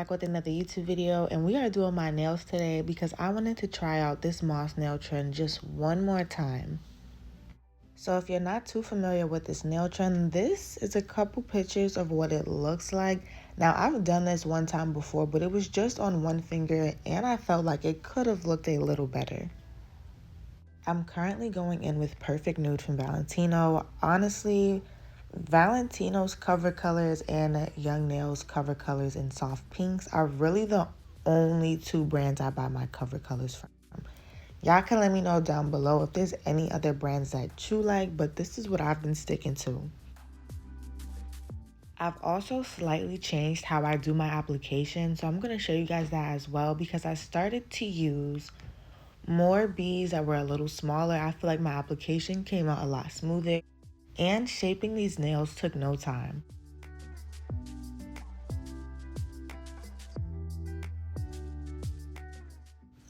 back with another YouTube video, and we are doing my nails today because I wanted to try out this moss nail trend just one more time. So if you're not too familiar with this nail trend, this is a couple pictures of what it looks like. Now I've done this one time before, but it was just on one finger and I felt like it could have looked a little better. I'm currently going in with Perfect Nude from Valentino. Honestly, Valentino's cover colors and Young Nails cover colors in soft pinks are really the only two brands I buy my cover colors from. Y'all can let me know down below if there's any other brands that you like, but this is what I've been sticking to. I've also slightly changed how I do my application, so I'm going to show you guys that as well because I started to use more beads that were a little smaller. I feel like my application came out a lot smoother, and shaping these nails took no time.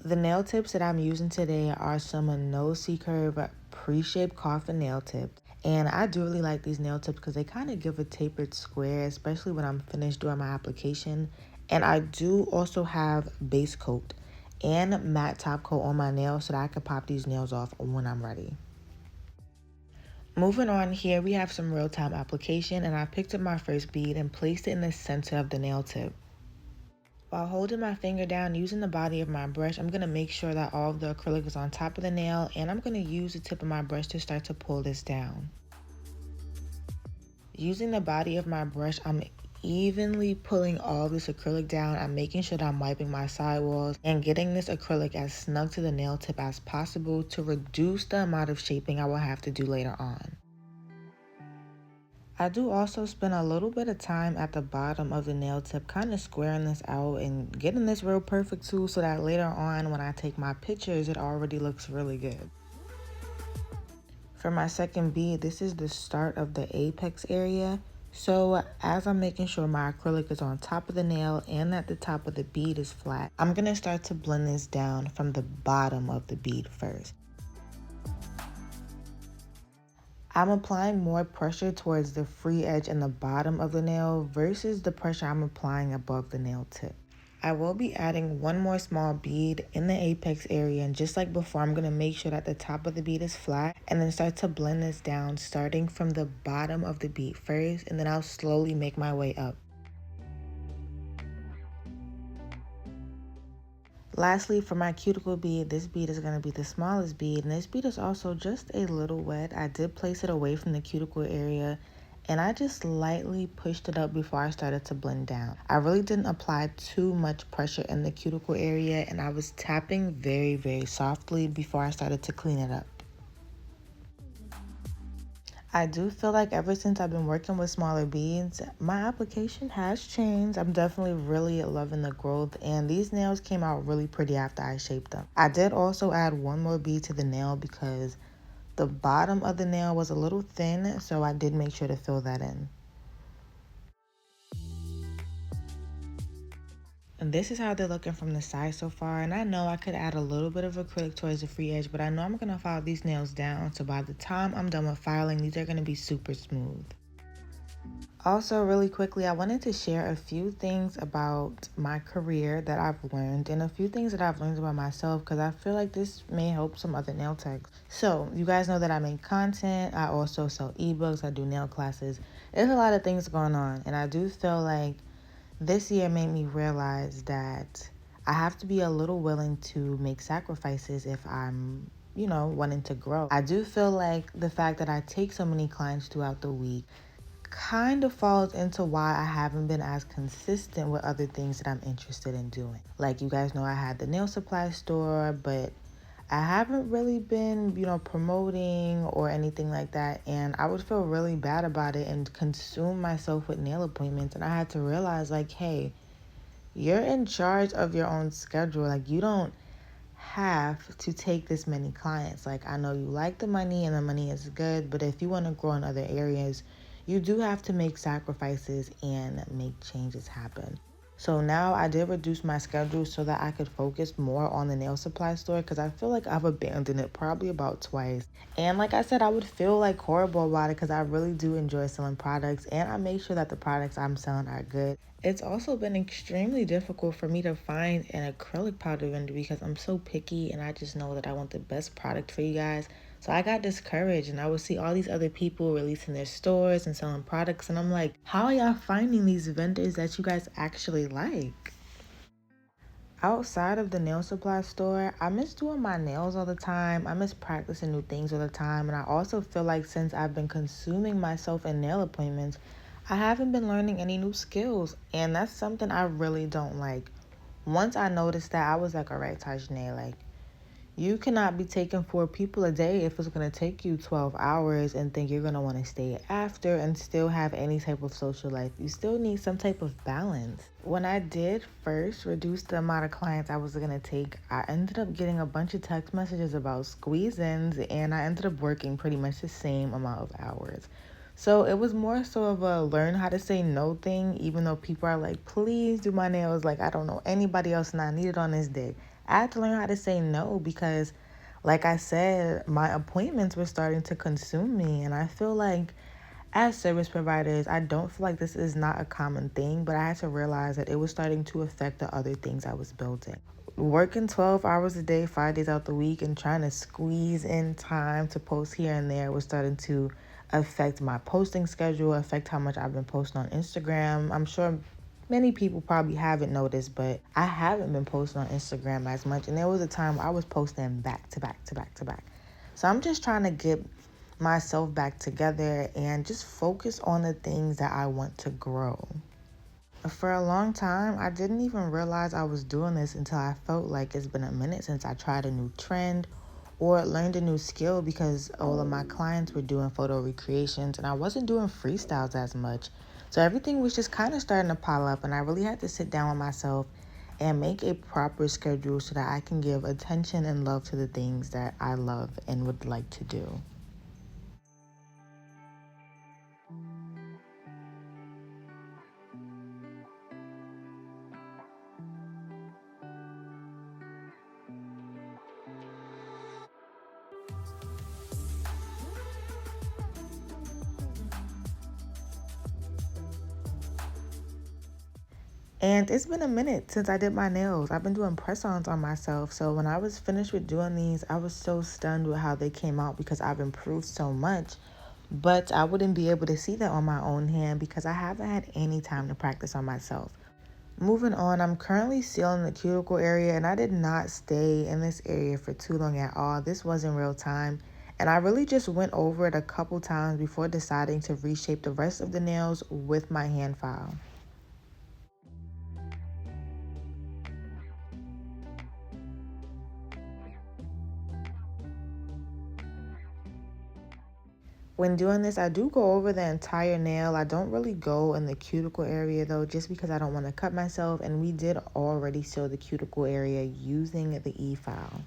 The nail tips that I'm using today are some No C-Curve pre-shaped coffin nail tips. And I do really like these nail tips because they kind of give a tapered square, especially when I'm finished doing my application. And I do also have base coat and matte top coat on my nails so that I can pop these nails off when I'm ready. Moving on, here we have some real-time application, and I picked up my first bead and placed it in the center of the nail tip. While holding my finger down using the body of my brush, I'm going to make sure that all of the acrylic is on top of the nail, and I'm going to use the tip of my brush to start to pull this down. Using the body of my brush, I'm evenly pulling all this acrylic down. I'm making sure that I'm wiping my sidewalls and getting this acrylic as snug to the nail tip as possible to reduce the amount of shaping I will have to do later on. I do also spend a little bit of time at the bottom of the nail tip kind of squaring this out and getting this real perfect too, so that later on when I take my pictures it already looks really good. For my second bead, this is the start of the apex area. So as I'm making sure my acrylic is on top of the nail and that the top of the bead is flat, I'm going to start to blend this down from the bottom of the bead first. I'm applying more pressure towards the free edge and the bottom of the nail versus the pressure I'm applying above the nail tip. I will be adding one more small bead in the apex area, and just like before, I'm going to make sure that the top of the bead is flat and then start to blend this down starting from the bottom of the bead first, and then I'll slowly make my way up. Lastly, for my cuticle bead, this bead is going to be the smallest bead, and this bead is also just a little wet. I did place it away from the cuticle area, and I just lightly pushed it up before I started to blend down. I really didn't apply too much pressure in the cuticle area, and I was tapping very, very softly before I started to clean it up. I do feel like ever since I've been working with smaller beads, my application has changed. I'm definitely really loving the growth, and these nails came out really pretty after I shaped them. I did also add one more bead to the nail because the bottom of the nail was a little thin, so I did make sure to fill that in. And this is how they're looking from the side so far, and I know I could add a little bit of acrylic towards the free edge, but I know I'm going to file these nails down, so by the time I'm done with filing, these are going to be super smooth. Also, really quickly, I wanted to share a few things about my career that I've learned and a few things that I've learned about myself because I feel like this may help some other nail techs. So, you guys know that I make content. I also sell ebooks. I do nail classes. There's a lot of things going on, and I do feel like this year made me realize that I have to be a little willing to make sacrifices if I'm, wanting to grow. I do feel like the fact that I take so many clients throughout the week kind of falls into why I haven't been as consistent with other things that I'm interested in doing. Like, you guys know I had the nail supply store, but I haven't really been, promoting or anything like that. And I would feel really bad about it and consume myself with nail appointments. And I had to realize, like, hey, you're in charge of your own schedule. Like, you don't have to take this many clients. Like, I know you like the money and the money is good, but if you want to grow in other areas, you do have to make sacrifices and make changes happen. So now I did reduce my schedule so that I could focus more on the nail supply store because I feel like I've abandoned it probably about twice. And like I said, I would feel like horrible about it because I really do enjoy selling products and I make sure that the products I'm selling are good. It's also been extremely difficult for me to find an acrylic powder vendor because I'm so picky and I just know that I want the best product for you guys. So I got discouraged and I would see all these other people releasing their stores and selling products. And I'm like, how are y'all finding these vendors that you guys actually like? Outside of the nail supply store, I miss doing my nails all the time. I miss practicing new things all the time. And I also feel like since I've been consuming myself in nail appointments, I haven't been learning any new skills. And that's something I really don't like. Once I noticed that, I was like, all right, Tajane, like, you cannot be taking 4 people a day if it's going to take you 12 hours and think you're going to want to stay after and still have any type of social life. You still need some type of balance. When I did first reduce the amount of clients I was going to take, I ended up getting a bunch of text messages about squeeze-ins and I ended up working pretty much the same amount of hours. So it was more so of a learn how to say no thing, even though people are like, please do my nails. Like, I don't know anybody else and I need it on this day. I had to learn how to say no because, like I said, my appointments were starting to consume me. And I feel like as service providers, I don't feel like this is not a common thing, but I had to realize that it was starting to affect the other things I was building. Working 12 hours a day, 5 days out the week, and trying to squeeze in time to post here and there was starting to affect my posting schedule, affect how much I've been posting on Instagram. I'm sure many people probably haven't noticed, but I haven't been posting on Instagram as much. And there was a time where I was posting back to back to back to back. So I'm just trying to get myself back together and just focus on the things that I want to grow. For a long time, I didn't even realize I was doing this until I felt like it's been a minute since I tried a new trend or learned a new skill because all of my clients were doing photo recreations and I wasn't doing freestyles as much. So everything was just kind of starting to pile up and I really had to sit down with myself and make a proper schedule so that I can give attention and love to the things that I love and would like to do. And it's been a minute since I did my nails. I've been doing press-ons on myself. So when I was finished with doing these, I was so stunned with how they came out because I've improved so much. But I wouldn't be able to see that on my own hand because I haven't had any time to practice on myself. Moving on, I'm currently sealing the cuticle area and I did not stay in this area for too long at all. This wasn't real time. And I really just went over it a couple times before deciding to reshape the rest of the nails with my hand file. When doing this, I do go over the entire nail. I don't really go in the cuticle area though, just because I don't want to cut myself. And we did already seal the cuticle area using the e-file.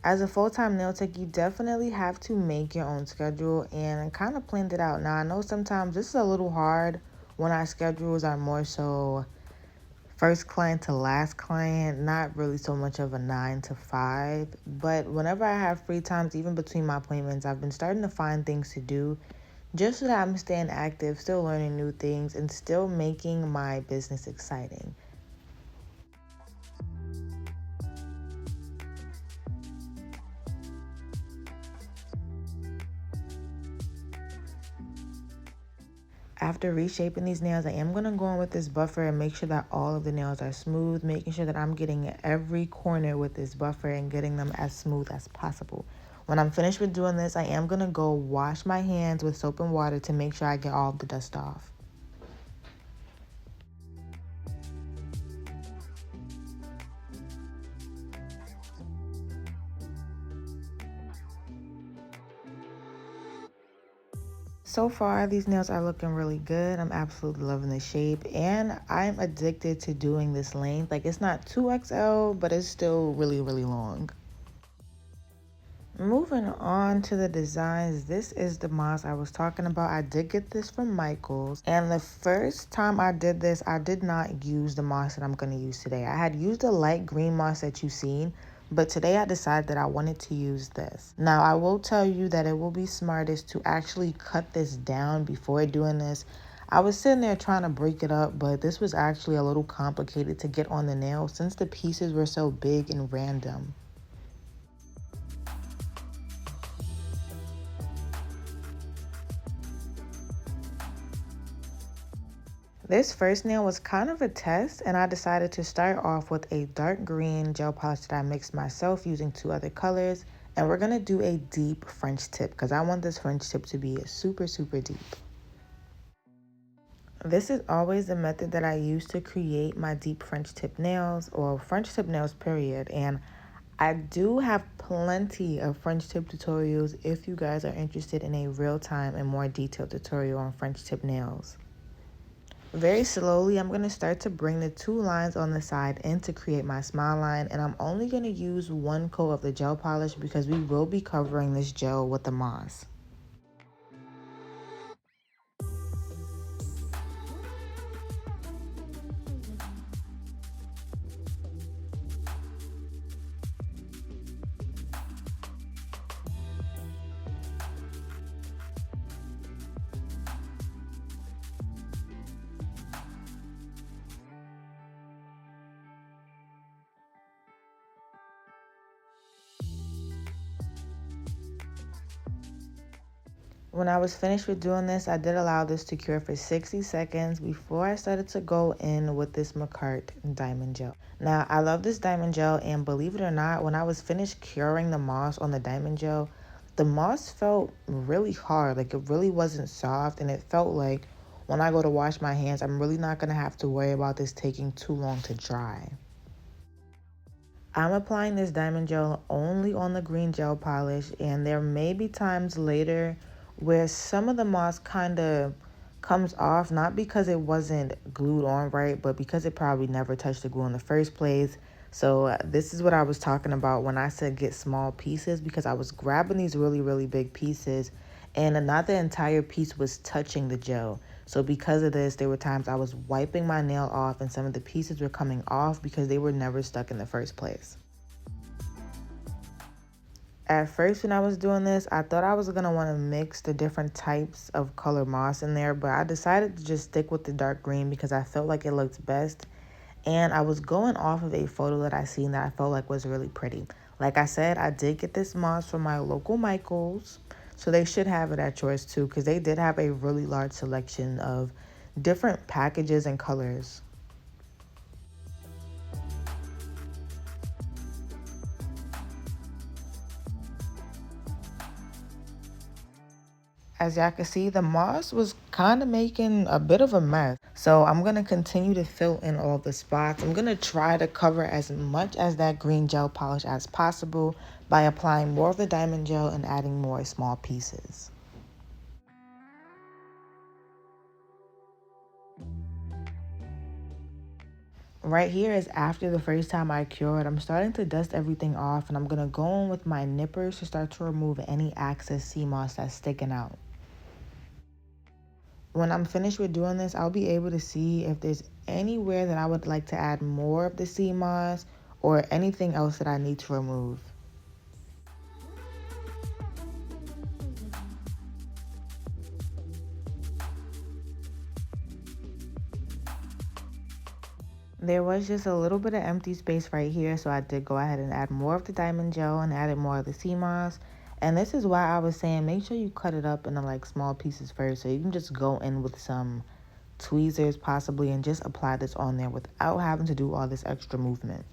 As a full-time nail tech, you definitely have to make your own schedule and I kind of planned it out. Now, I know sometimes this is a little hard when our schedules are more so first client to last client, not really so much of a 9 to 5. But whenever I have free times, even between my appointments, I've been starting to find things to do just so that I'm staying active, still learning new things, and still making my business exciting. After reshaping these nails, I am going to go in with this buffer and make sure that all of the nails are smooth, making sure that I'm getting every corner with this buffer and getting them as smooth as possible. When I'm finished with doing this, I am going to go wash my hands with soap and water to make sure I get all of the dust off. So far, these nails are looking really good. I'm absolutely loving the shape and I'm addicted to doing this length. Like it's not 2XL, but it's still really, really long. Moving on to the designs, this is the moss I was talking about. I did get this from Michael's, and the first time I did this, I did not use the moss that I'm going to use today. I had used the light green moss that you've seen, but today I decided that I wanted to use this. Now, I will tell you that it will be smartest to actually cut this down before doing this. I was sitting there trying to break it up, but this was actually a little complicated to get on the nail since the pieces were so big and random. This first nail was kind of a test, and I decided to start off with a dark green gel polish that I mixed myself using 2 other colors. And we're going to do a deep French tip because I want this French tip to be super, super deep. This is always the method that I use to create my deep French tip nails, or French tip nails period. And I do have plenty of French tip tutorials if you guys are interested in a real-time and more detailed tutorial on French tip nails. Very slowly, I'm going to start to bring the 2 lines on the side in to create my smile line, and I'm only going to use 1 coat of the gel polish because we will be covering this gel with the moss. When I was finished with doing this, I did allow this to cure for 60 seconds before I started to go in with this Macart diamond gel. Now, I love this diamond gel, and believe it or not, when I was finished curing the moss on the diamond gel, the moss felt really hard. Like, it really wasn't soft, and it felt like when I go to wash my hands, I'm really not going to have to worry about this taking too long to dry. I'm applying this diamond gel only on the green gel polish, and there may be times later where some of the moss kind of comes off, not because it wasn't glued on right, but because it probably never touched the glue in the first place. So this is what I was talking about when I said get small pieces, because I was grabbing these really, really big pieces and not the entire piece was touching the gel. So because of this, there were times I was wiping my nail off and some of the pieces were coming off because they were never stuck in the first place. At first, when I was doing this, I thought I was going to want to mix the different types of color moss in there, but I decided to just stick with the dark green because I felt like it looked best. And I was going off of a photo that I seen that I felt like was really pretty. Like I said, I did get this moss from my local Michael's, so they should have it at yours too, because they did have a really large selection of different packages and colors. As y'all can see, the moss was kind of making a bit of a mess. So I'm going to continue to fill in all the spots. I'm going to try to cover as much as that green gel polish as possible by applying more of the diamond gel and adding more small pieces. Right here is after the first time I cured. I'm starting to dust everything off, and I'm going to go in with my nippers to start to remove any excess sea moss that's sticking out. When I'm finished with doing this, I'll be able to see if there's anywhere that I would like to add more of the sea moss or anything else that I need to remove. There was just a little bit of empty space right here, so I did go ahead and add more of the diamond gel and added more of the sea moss. And this is why I was saying make sure you cut it up into like small pieces first, so you can just go in with some tweezers possibly and just apply this on there without having to do all this extra movement.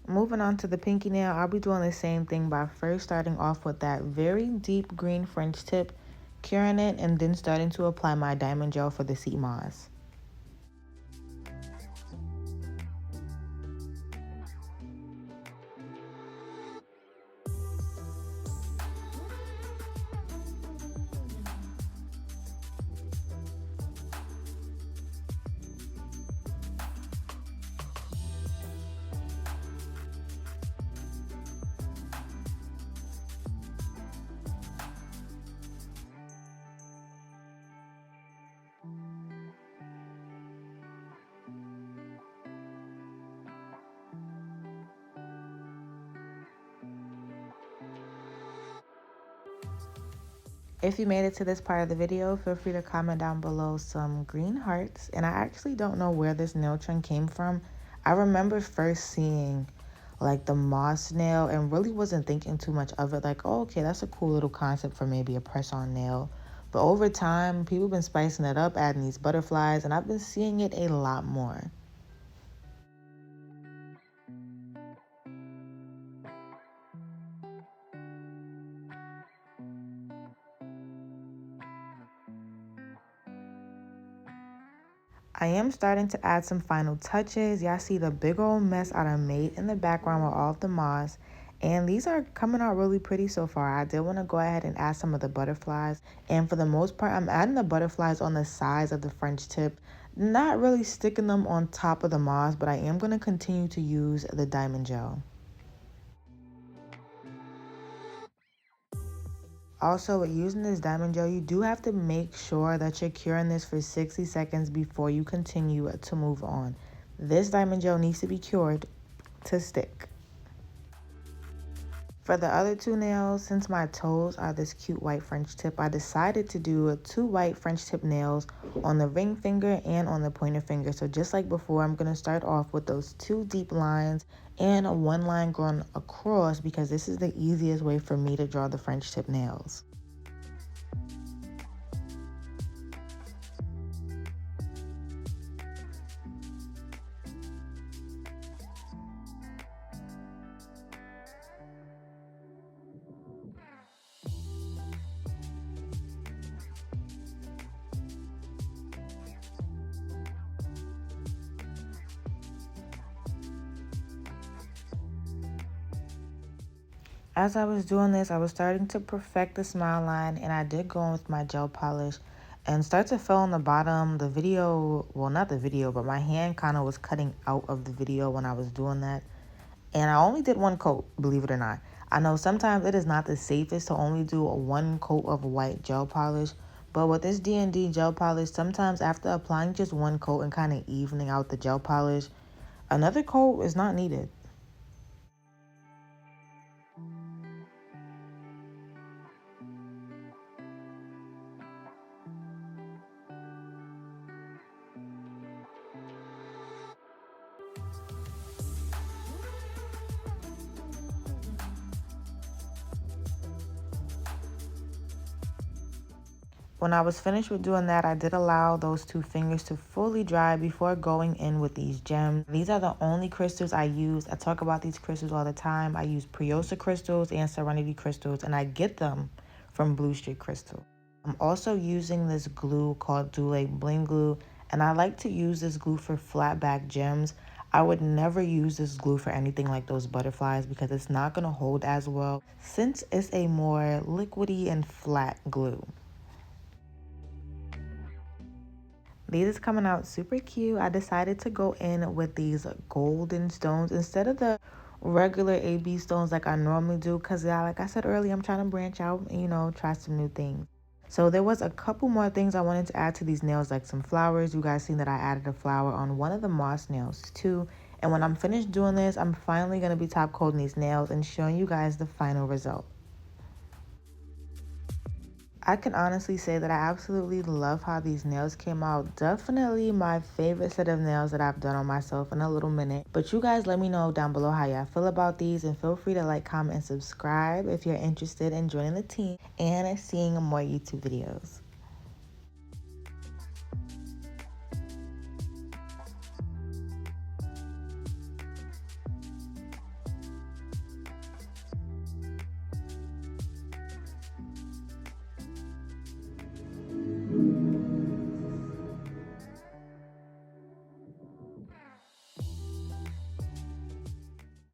Moving on to the pinky nail, I'll be doing the same thing by first starting off with that very deep green French tip, curing it, and then starting to apply my diamond gel for the sea moss. If you made it to this part of the video, feel free to comment down below some green hearts. And I actually don't know where this nail trend came from. I remember first seeing like the moss nail and really wasn't thinking too much of it. Like, oh, okay, that's a cool little concept for maybe a press-on nail. But over time, people have been spicing it up, adding these butterflies, and I've been seeing it a lot more. I am starting to add some final touches. Y'all see the big old mess I done made in the background with all of the moss. And these are coming out really pretty so far. I did want to go ahead and add some of the butterflies. And for the most part, I'm adding the butterflies on the sides of the French tip. Not really sticking them on top of the moss, but I am going to continue to use the diamond gel. Also, with using this diamond gel, you do have to make sure that you're curing this for 60 seconds before you continue to move on. This diamond gel needs to be cured to stick. For the other two nails, since my toes are this cute white French tip, I decided to do two white French tip nails on the ring finger and on the pointer finger. So just like before, I'm going to start off with those two deep lines and one line going across because this is the easiest way for me to draw the French tip nails. As I was doing this, I was starting to perfect the smile line, and I did go in with my gel polish and start to fill on the bottom. The video, well, not the video, but my hand kind of was cutting out of the video when I was doing that. And I only did one coat, believe it or not. I know sometimes it is not the safest to only do one coat of white gel polish, but with this D&D gel polish, sometimes after applying just one coat and kind of evening out the gel polish, another coat is not needed. When I was finished with doing that, I did allow those two fingers to fully dry before going in with these gems. These are the only crystals I use. I talk about these crystals all the time. I use Priosa crystals and Serenity crystals, and I get them from Blue Street Crystal. I'm also using this glue called Dule Bling Glue, and I like to use this glue for flat back gems. I would never use this glue for anything like those butterflies because it's not going to hold as well since it's a more liquidy and flat glue. These is coming out super cute. I decided to go in with these golden stones instead of the regular AB stones like I normally do because, yeah, like I said earlier, I'm trying to branch out and, you know, try some new things. So there was a couple more things I wanted to add to these nails, like some flowers. You guys seen that I added a flower on one of the moss nails too. And when I'm finished doing this, I'm finally going to be top coating these nails and showing you guys the final result. I can honestly say that I absolutely love how these nails came out. Definitely my favorite set of nails that I've done on myself in a little minute. But you guys let me know down below how y'all feel about these, and feel free to like, comment, and subscribe if you're interested in joining the team and seeing more YouTube videos.